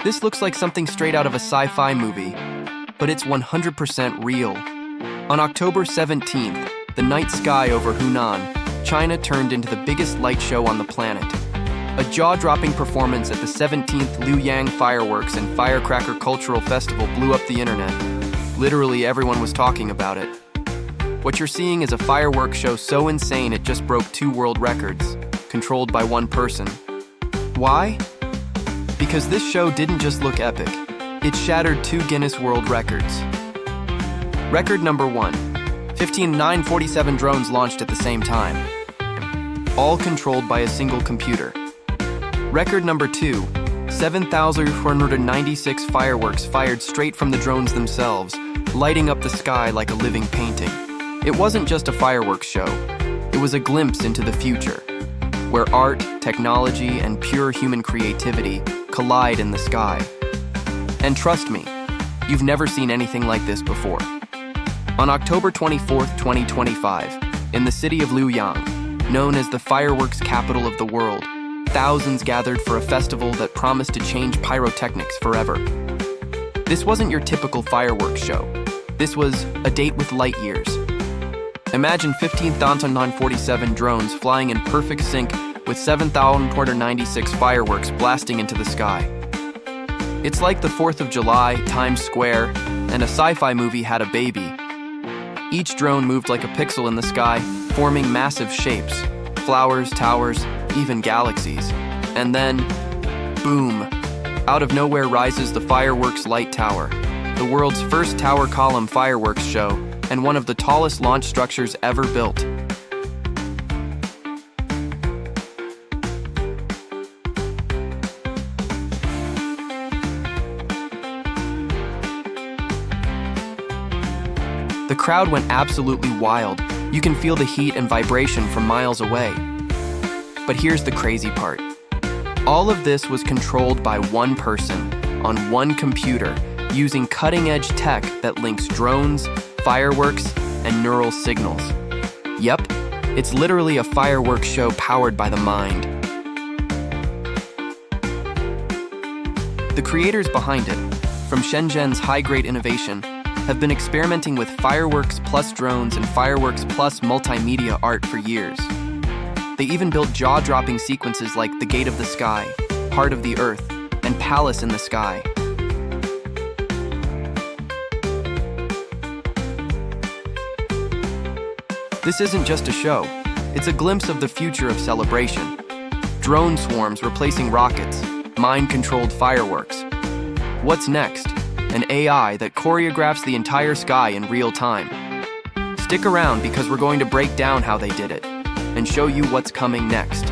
This looks like something straight out of a sci-fi movie, but it's 100% real. On October 17th, the night sky over Hunan, China turned into the biggest light show on the planet. A jaw-dropping performance at the 17th Luoyang Fireworks and Firecracker Cultural Festival blew up the internet. Literally everyone was talking about it. What you're seeing is a fireworks show so insane it just broke 2 world records, controlled by one person. Why? Because this show didn't just look epic, it shattered 2 Guinness World Records. Record number 1, 15,947 drones launched at the same time, all controlled by a single computer. Record number 2, 7,496 fireworks fired straight from the drones themselves, lighting up the sky like a living painting. It wasn't just a fireworks show, it was a glimpse into the future, where art, technology, and pure human creativity collide in the sky. And trust me, you've never seen anything like this before. On October 24th, 2025, in the city of Luoyang, known as the fireworks capital of the world, thousands gathered for a festival that promised to change pyrotechnics forever. This wasn't your typical fireworks show. This was a date with light years. Imagine 15,947 drones flying in perfect sync with 7,496 fireworks blasting into the sky. It's like the 4th of July, Times Square, and a sci-fi movie had a baby. Each drone moved like a pixel in the sky, forming massive shapes, flowers, towers, even galaxies. And then, boom, out of nowhere rises the Fireworks Light Tower, the world's first tower column fireworks show, and one of the tallest launch structures ever built. The crowd went absolutely wild. You can feel the heat and vibration from miles away. But here's the crazy part. All of this was controlled by one person, on one computer, using cutting-edge tech that links drones, fireworks, and neural signals. Yep, it's literally a fireworks show powered by the mind. The creators behind it, from Shenzhen's High-Grade Innovation, have been experimenting with fireworks plus drones and fireworks plus multimedia art for years. They even built jaw-dropping sequences like the Gate of the Sky, Heart of the Earth, and Palace in the Sky. This isn't just a show, it's a glimpse of the future of celebration. Drone swarms replacing rockets, mind-controlled fireworks. What's next? An AI that choreographs the entire sky in real time. Stick around because we're going to break down how they did it and show you what's coming next.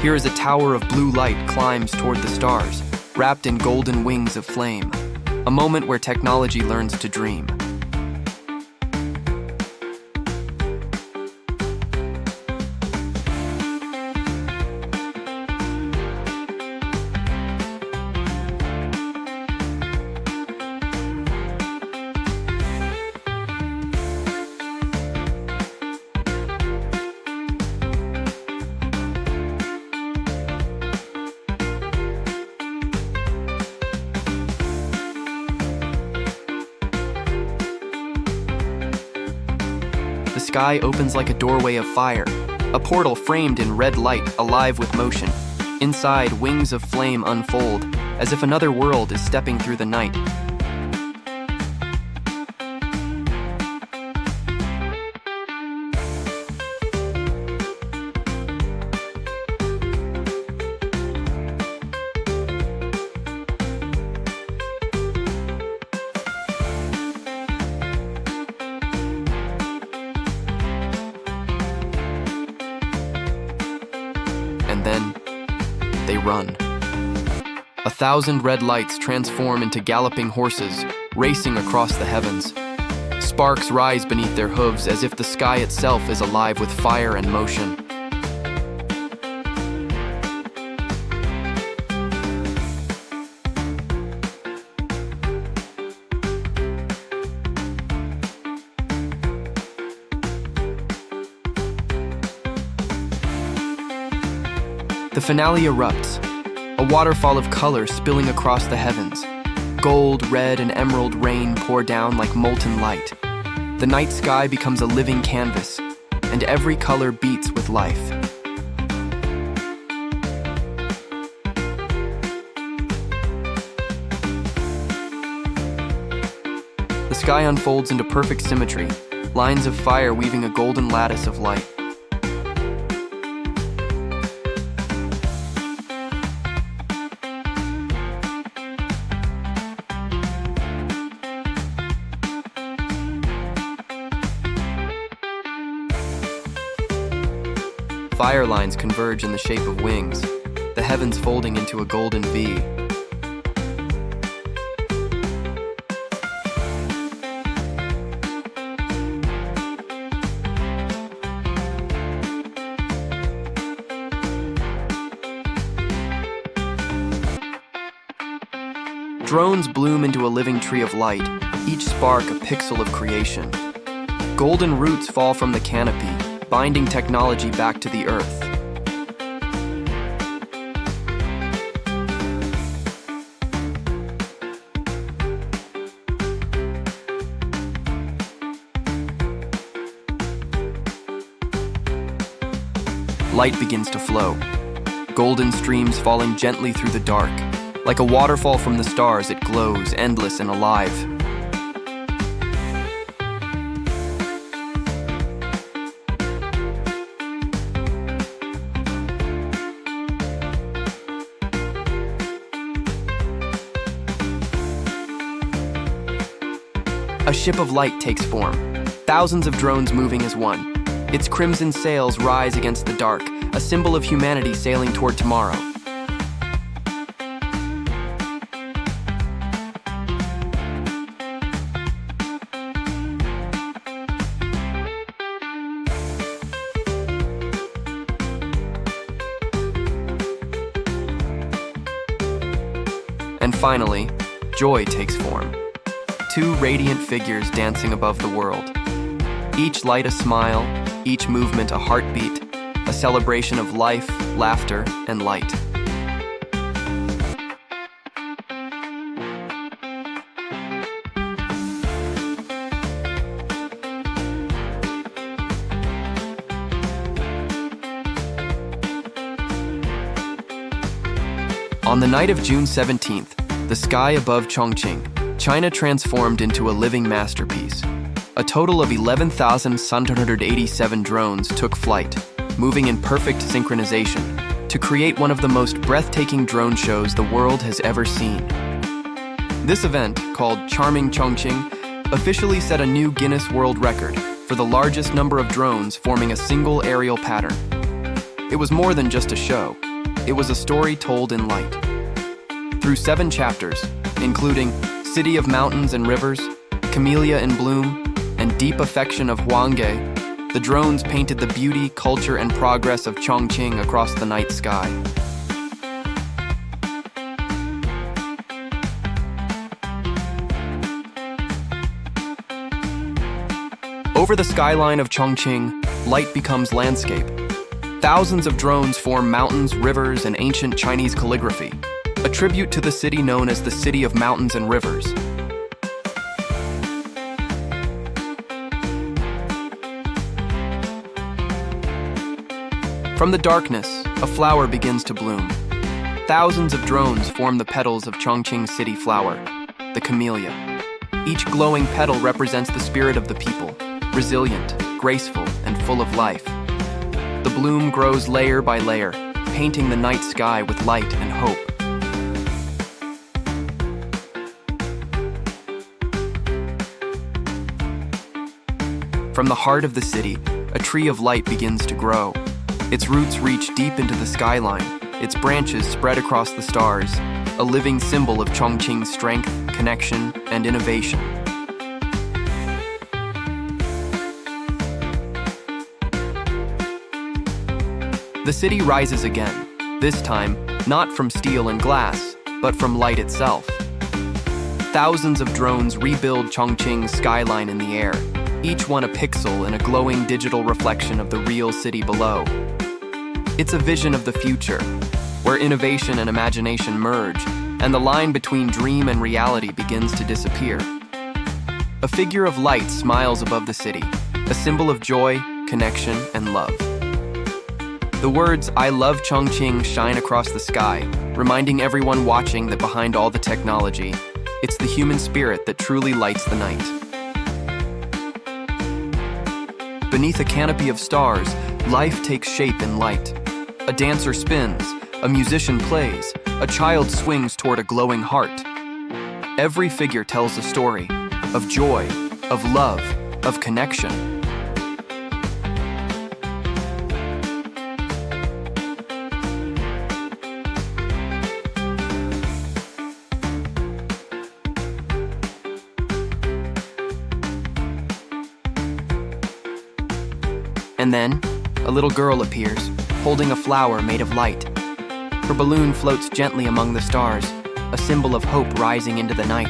Here is a tower of blue light climbs toward the stars, wrapped in golden wings of flame. A moment where technology learns to dream. The sky opens like a doorway of fire, a portal framed in red light, alive with motion. Inside, wings of flame unfold, as if another world is stepping through the night. And then, they run. 1,000 red lights transform into galloping horses, racing across the heavens. Sparks rise beneath their hooves as if the sky itself is alive with fire and motion. The The finale erupts, a waterfall of color spilling across the heavens. Gold, red, and emerald rain pour down like molten light. The night sky becomes a living canvas, and every color beats with life. The sky unfolds into perfect symmetry, lines of fire weaving a golden lattice of light. Fire lines converge in the shape of wings, the heavens folding into a golden V. Drones bloom into a living tree of light, each spark a pixel of creation. Golden roots fall from the canopy, binding technology back to the earth. Light begins to flow, golden streams falling gently through the dark. Like a waterfall from the stars, it glows, endless and alive. A ship of light takes form, thousands of drones moving as one. Its crimson sails rise against the dark, a symbol of humanity sailing toward tomorrow. And finally, joy takes form. Two radiant figures dancing above the world. Each light a smile, each movement a heartbeat, a celebration of life, laughter, and light. On the night of June 17th, the sky above Chongqing, China transformed into a living masterpiece. A total of 11,787 drones took flight, moving in perfect synchronization, to create one of the most breathtaking drone shows the world has ever seen. This event, called Charming Chongqing, officially set a new Guinness World Record for the largest number of drones forming a single aerial pattern. It was more than just a show. It was a story told in light. Through 7 chapters, including City of Mountains and Rivers, Camellia in Bloom, and Deep Affection of Huanghe, the drones painted the beauty, culture, and progress of Chongqing across the night sky. Over the skyline of Chongqing, light becomes landscape. Thousands of drones form mountains, rivers, and ancient Chinese calligraphy, a tribute to the city known as the City of Mountains and Rivers. From the darkness, a flower begins to bloom. Thousands of drones form the petals of Chongqing city flower, the camellia. Each glowing petal represents the spirit of the people, resilient, graceful, and full of life. The bloom grows layer by layer, painting the night sky with light and hope. From the heart of the city, a tree of light begins to grow. Its roots reach deep into the skyline, its branches spread across the stars, a living symbol of Chongqing's strength, connection, and innovation. The city rises again, this time not from steel and glass, but from light itself. Thousands of drones rebuild Chongqing's skyline in the air, each one a pixel in a glowing digital reflection of the real city below. It's a vision of the future, where innovation and imagination merge, and the line between dream and reality begins to disappear. A figure of light smiles above the city, a symbol of joy, connection, and love. The words, "I love Chongqing," shine across the sky, reminding everyone watching that behind all the technology, it's the human spirit that truly lights the night. Beneath a canopy of stars, life takes shape in light. A dancer spins, a musician plays, a child swings toward a glowing heart. Every figure tells a story of joy, of love, of connection. And then, a little girl appears, holding a flower made of light. Her balloon floats gently among the stars, a symbol of hope rising into the night.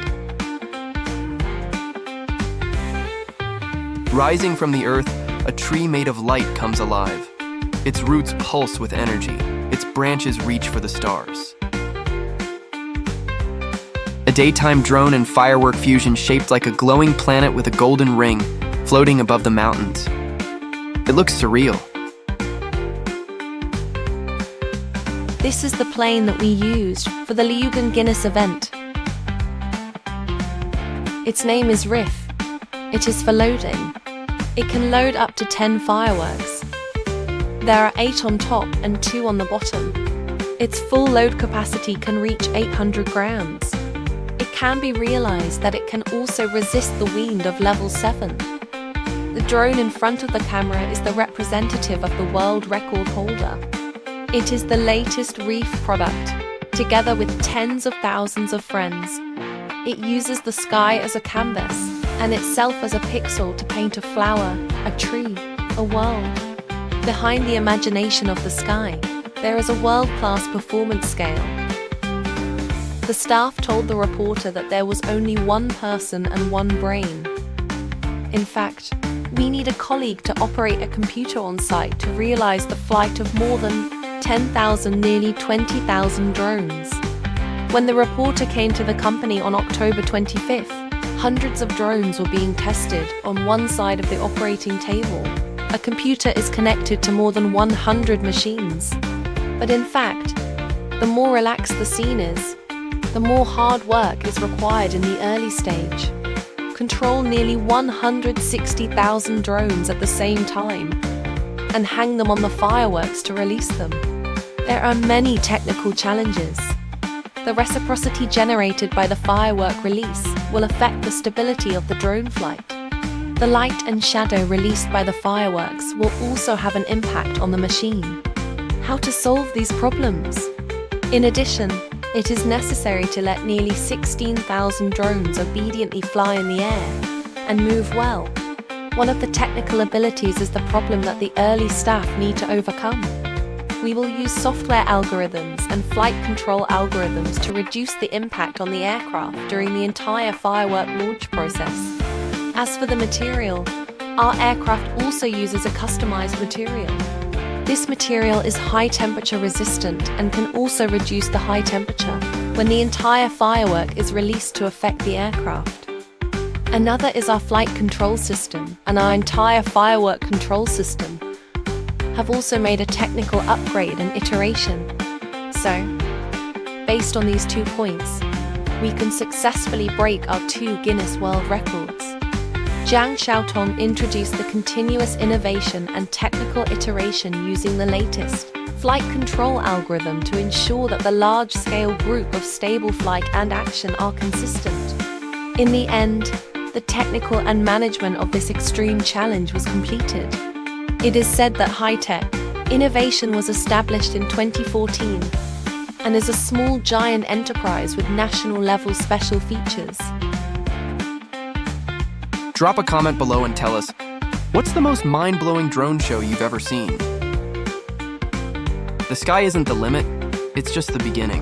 Rising from the earth, a tree made of light comes alive. Its roots pulse with energy, its branches reach for the stars. A daytime drone and firework fusion shaped like a glowing planet with a golden ring, floating above the mountains. It looks surreal. This is the plane that we used for the Liugan Guinness event. Its name is Riff. It is for loading. It can load up to 10 fireworks. There are 8 on top and 2 on the bottom. Its full load capacity can reach 800 grams. It can be realized that it can also resist the wind of level 7. The drone in front of the camera is the representative of the world record holder. It is the latest Reef product, together with tens of thousands of friends. It uses the sky as a canvas, and itself as a pixel to paint a flower, a tree, a world. Behind the imagination of the sky, there is a world-class performance scale. The staff told the reporter that there was only one person and one brain. In fact, we need a colleague to operate a computer on site to realize the flight of more than 10,000, nearly 20,000 drones. When the reporter came to the company on October 25th, hundreds of drones were being tested on one side of the operating table. A computer is connected to more than 100 machines. But in fact, the more relaxed the scene is, the more hard work is required in the early stage. Control nearly 160,000 drones at the same time and hang them on the fireworks to release them. There are many technical challenges. The reciprocity generated by the firework release will affect the stability of the drone flight. The light and shadow released by the fireworks will also have an impact on the machine. How to solve these problems? In addition, it is necessary to let nearly 16,000 drones obediently fly in the air and move well. One of the technical abilities is the problem that the early staff need to overcome. We will use software algorithms and flight control algorithms to reduce the impact on the aircraft during the entire firework launch process. As for the material, our aircraft also uses a customized material. This material is high temperature resistant and can also reduce the high temperature when the entire firework is released to affect the aircraft. Another is our flight control system, and our entire firework control system have also made a technical upgrade and iteration. So, based on these 2 points, we can successfully break our 2 Guinness World Records. Zhang Xiaotong introduced the continuous innovation and technical iteration using the latest flight control algorithm to ensure that the large-scale group of stable flight and action are consistent. In the end, the technical and management of this extreme challenge was completed. It is said that high-tech innovation was established in 2014 and is a small giant enterprise with national-level special features. Drop a comment below and tell us, what's the most mind-blowing drone show you've ever seen? The sky isn't the limit, it's just the beginning.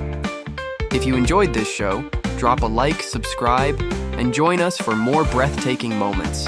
If you enjoyed this show, drop a like, subscribe, and join us for more breathtaking moments.